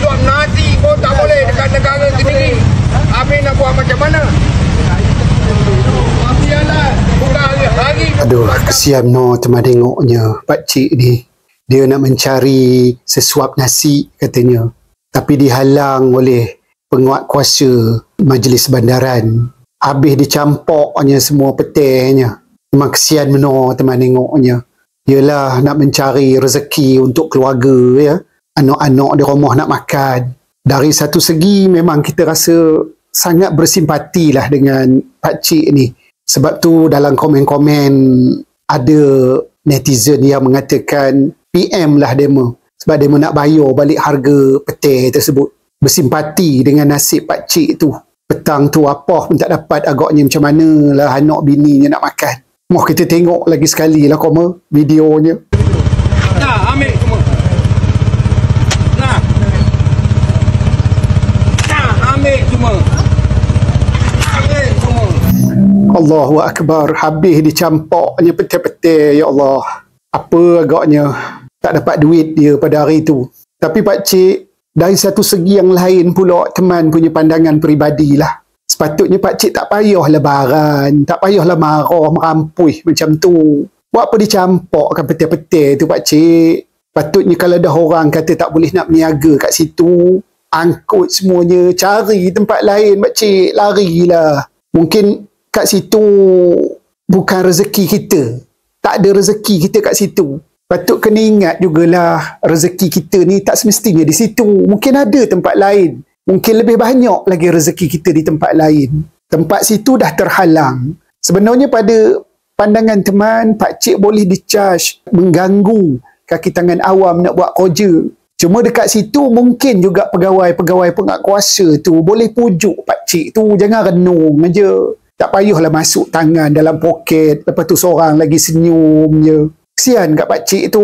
Duduk nasi pun tak boleh dekat negara sendiri. Habis nak buat macam mana? Bukan hari-hari. Aduh, kesian no teman tengoknya pakcik ni. Dia nak mencari sesuap nasi katanya. Tapi dihalang oleh penguat kuasa majlis bandaran. Habis dicampoknya semua petainya. Memang kesian meno teman tengoknya. Yelah nak mencari rezeki untuk keluarga ya. Anak-anak di rumah nak makan. Dari satu segi memang kita rasa sangat bersimpati lah dengan pakcik ni. Sebab tu dalam komen-komen ada netizen yang mengatakan PM lah demo. Sebab demo nak bayar balik harga petai tersebut. Bersimpati dengan nasib pakcik tu. Petang tu apa pun tak dapat, agaknya macam mana lah anak bininya nak makan. Mau kita tengok lagi sekali lah koma videonya. Nah, ambil semua. Nah. Nah, ambil semua. Ambil semua. Allahu Akbar. Habis dicampoknya petai-petai. Ya Allah. Apa agaknya tak dapat duit dia pada hari tu. Tapi pakcik, dari satu segi yang lain pula, teman punya pandangan peribadi lah. Sepatutnya pakcik tak payah lebaran, tak payahlah marah, merampui macam tu. Buat apa dicampokkan petai-petai tu pakcik? Patutnya kalau dah orang kata tak boleh nak berniaga kat situ, angkut semuanya, cari tempat lain pakcik, larilah. Mungkin kat situ bukan rezeki kita. Tak ada rezeki kita kat situ. Patut kena ingat jugalah rezeki kita ni tak semestinya di situ. Mungkin ada tempat lain. Mungkin lebih banyak lagi rezeki kita di tempat lain. Tempat situ dah terhalang. Sebenarnya pada pandangan teman, pakcik boleh di-charge mengganggu kaki tangan awam nak buat kerja. Cuma dekat situ mungkin juga pegawai-pegawai penguatkuasa tu boleh pujuk pakcik tu. Jangan renung aja. Tak payahlah masuk tangan dalam poket. Lepas tu seorang lagi senyum je. Kesian kat pakcik tu.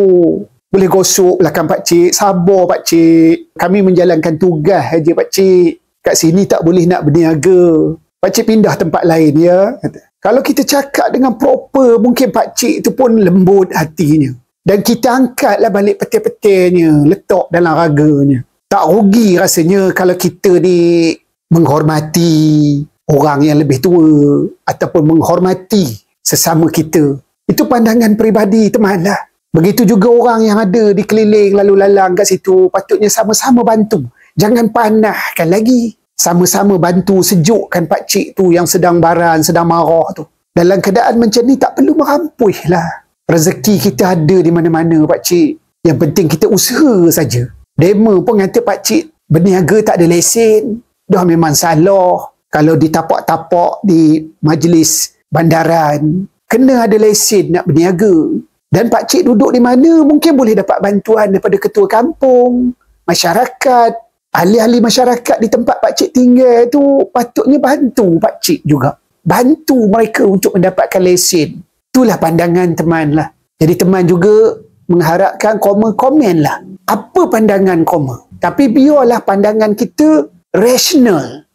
Boleh gosok belakang pakcik. Sabar pakcik. Kami menjalankan tugas aja pakcik. Kat sini tak boleh nak berniaga. Pakcik pindah tempat lain ya. Kalau kita cakap dengan proper, mungkin pakcik tu pun lembut hatinya. Dan kita angkatlah balik petai-petainya. Letak dalam raganya. Tak rugi rasanya kalau kita ni menghormati orang yang lebih tua. Ataupun menghormati sesama kita. Itu pandangan peribadi teman lah. Begitu juga orang yang ada di keliling lalu lalang kat situ, patutnya sama-sama bantu. Jangan panahkan lagi. Sama-sama bantu sejukkan pakcik tu yang sedang baran, sedang marah tu. Dalam keadaan macam ni tak perlu merampui lah. Rezeki kita ada di mana-mana pakcik. Yang penting kita usaha saja. Demo pun kata pakcik berniaga tak ada lesen. Dah memang salah. Kalau ditapak-tapak di majlis bandaran, kena ada lesen nak berniaga. Dan pakcik duduk di mana mungkin boleh dapat bantuan daripada ketua kampung, masyarakat, ahli-ahli masyarakat di tempat pakcik tinggal tu patutnya bantu pakcik juga. Bantu mereka untuk mendapatkan lesen. Itulah pandangan teman lah. Jadi teman juga mengharapkan komen lah. Apa pandangan koma? Tapi biarlah pandangan kita rasional.